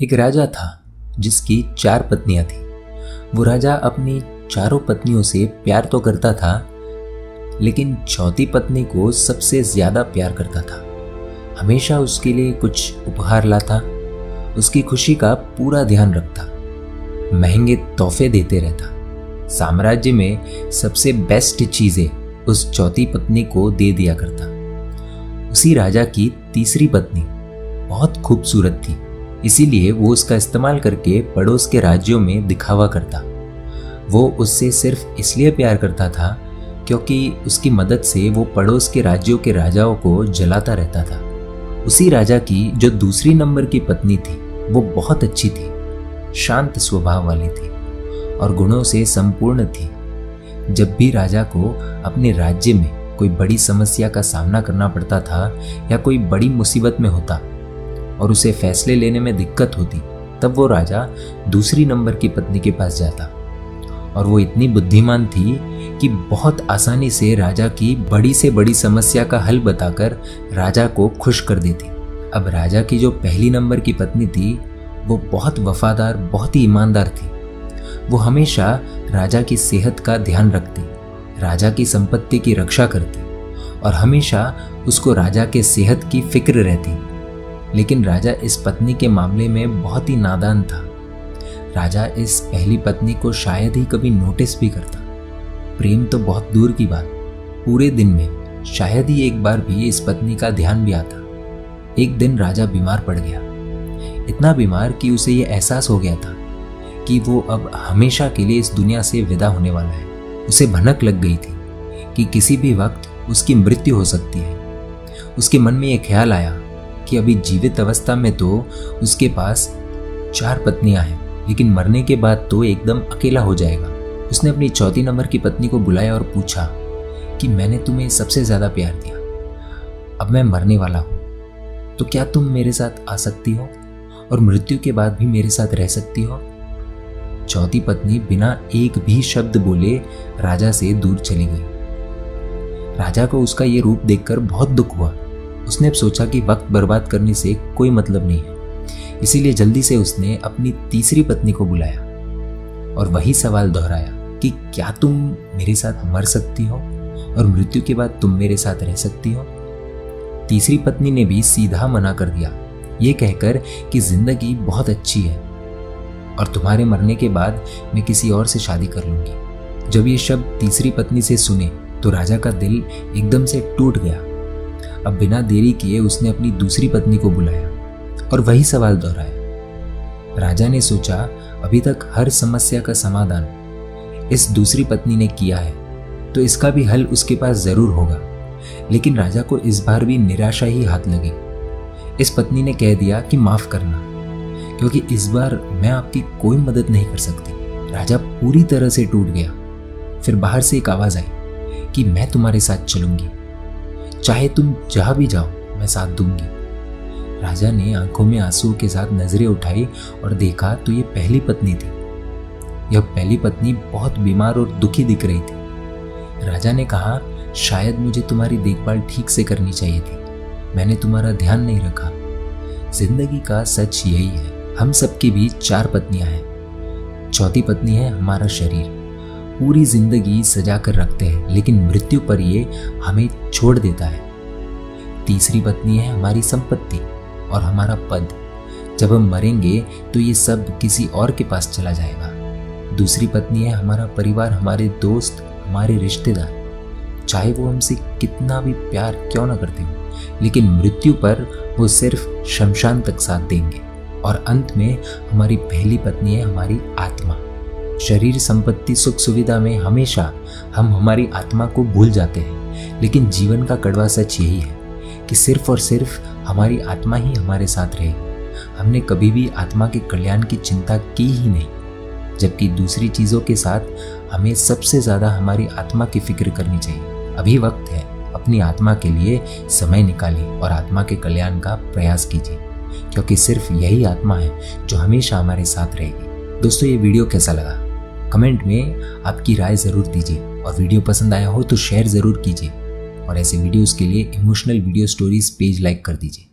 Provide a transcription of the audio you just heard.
एक राजा था जिसकी 4 पत्नियां थी। वो राजा अपनी चारों पत्नियों से प्यार तो करता था, लेकिन चौथी पत्नी को सबसे ज्यादा प्यार करता था। हमेशा उसके लिए कुछ उपहार लाता, उसकी खुशी का पूरा ध्यान रखता, महंगे तोहफे देते रहता। साम्राज्य में सबसे बेस्ट चीजें उस चौथी पत्नी को दे दिया करता। उसी राजा की तीसरी पत्नी बहुत खूबसूरत थी, इसीलिए वो उसका इस्तेमाल करके पड़ोस के राज्यों में दिखावा करता। वो उससे सिर्फ इसलिए प्यार करता था क्योंकि उसकी मदद से वो पड़ोस के राज्यों के राजाओं को जलाता रहता था। उसी राजा की जो दूसरी नंबर की पत्नी थी वो बहुत अच्छी थी, शांत स्वभाव वाली थी और गुणों से संपूर्ण थी। जब भी राजा को अपने राज्य में कोई बड़ी समस्या का सामना करना पड़ता था या कोई बड़ी मुसीबत में होता और उसे फैसले लेने में दिक्कत होती, तब वो राजा दूसरी नंबर की पत्नी के पास जाता। और वो इतनी बुद्धिमान थी कि बहुत आसानी से राजा की बड़ी से बड़ी समस्या का हल बताकर राजा को खुश कर देती। अब राजा की जो पहली नंबर की पत्नी थी वो बहुत वफादार, बहुत ही ईमानदार थी। वो हमेशा राजा की सेहत का ध्यान रखती, राजा की संपत्ति की रक्षा करती और हमेशा उसको राजा के सेहत की फिक्र रहती। लेकिन राजा इस पत्नी के मामले में बहुत ही नादान था। राजा इस पहली पत्नी को शायद ही कभी नोटिस भी करता। प्रेम तो बहुत दूर की बात, पूरे दिन में शायद ही एक बार भी इस पत्नी का ध्यान भी आता। एक दिन राजा बीमार पड़ गया, इतना बीमार कि उसे ये एहसास हो गया था कि वो अब हमेशा के लिए इस दुनिया से विदा होने वाला है। उसे भनक लग गई थी कि किसी भी वक्त उसकी मृत्यु हो सकती है। उसके मन में ये ख्याल आया कि अभी जीवित अवस्था में तो उसके पास 4 पत्नियां हैं, लेकिन मरने के बाद तो एकदम अकेला हो जाएगा। उसने अपनी चौथी नंबर की पत्नी को बुलाया और पूछा कि मैंने तुम्हें सबसे ज्यादा प्यार दिया, अब मैं मरने वाला हूं, तो क्या तुम मेरे साथ आ सकती हो और मृत्यु के बाद भी मेरे साथ रह सकती हो? चौथी पत्नी बिना एक भी शब्द बोले राजा से दूर चली गई। राजा को उसका ये रूप देखकर बहुत दुख हुआ। उसने सोचा कि वक्त बर्बाद करने से कोई मतलब नहीं है, इसीलिए जल्दी से उसने अपनी तीसरी पत्नी को बुलाया और वही सवाल दोहराया कि क्या तुम मेरे साथ मर सकती हो और मृत्यु के बाद तुम मेरे साथ रह सकती हो? तीसरी पत्नी ने भी सीधा मना कर दिया, ये कहकर कि जिंदगी बहुत अच्छी है और तुम्हारे मरने के बाद मैं किसी और से शादी कर लूंगी। जब ये शब्द तीसरी पत्नी से सुने तो राजा का दिल एकदम से टूट गया। अब बिना देरी किए उसने अपनी दूसरी पत्नी को बुलाया और वही सवाल दोहराया। राजा ने सोचा अभी तक हर समस्या का समाधान इस दूसरी पत्नी ने किया है, तो इसका भी हल उसके पास जरूर होगा। लेकिन राजा को इस बार भी निराशा ही हाथ लगी। इस पत्नी ने कह दिया कि माफ करना, क्योंकि इस बार मैं आपकी कोई मदद नहीं कर सकती। राजा पूरी तरह से टूट गया। फिर बाहर से एक आवाज आई कि मैं तुम्हारे साथ चलूंगी, चाहे तुम जहां भी जाओ मैं साथ दूंगी। राजा ने आंखों में आंसू के साथ नजरें उठाई और देखा तो ये पहली पत्नी थी। यह पहली पत्नी बहुत बीमार और दुखी दिख रही थी। राजा ने कहा, शायद मुझे तुम्हारी देखभाल ठीक से करनी चाहिए थी, मैंने तुम्हारा ध्यान नहीं रखा। जिंदगी का सच यही है, हम सबकी भी 4 पत्नियां हैं। चौथी पत्नी है हमारा शरीर, पूरी जिंदगी सजा कर रखते हैं, लेकिन मृत्यु पर ये हमें छोड़ देता है। तीसरी पत्नी है हमारी संपत्ति और हमारा पद, जब हम मरेंगे तो ये सब किसी और के पास चला जाएगा। दूसरी पत्नी है हमारा परिवार, हमारे दोस्त, हमारे रिश्तेदार, चाहे वो हमसे कितना भी प्यार क्यों ना करते हो, लेकिन मृत्यु पर वो सिर्फ शमशान तक साथ देंगे। और अंत में हमारी पहली पत्नी है हमारी आत्मा। शरीर, संपत्ति, सुख सुविधा में हमेशा हम हमारी आत्मा को भूल जाते हैं, लेकिन जीवन का कड़वा सच यही है कि सिर्फ और सिर्फ हमारी आत्मा ही हमारे साथ रहेगी। हमने कभी भी आत्मा के कल्याण की चिंता की ही नहीं, जबकि दूसरी चीजों के साथ हमें सबसे ज्यादा हमारी आत्मा की फिक्र करनी चाहिए। अभी वक्त है, अपनी आत्मा के लिए समय निकालिए और आत्मा के कल्याण का प्रयास कीजिए, क्योंकि सिर्फ यही आत्मा है जो हमेशा हमारे साथ रहेगी। दोस्तों, ये वीडियो कैसा लगा कमेंट में आपकी राय जरूर दीजिए और वीडियो पसंद आया हो तो शेयर जरूर कीजिए और ऐसे वीडियोस के लिए emotional video stories page like कर दीजिए।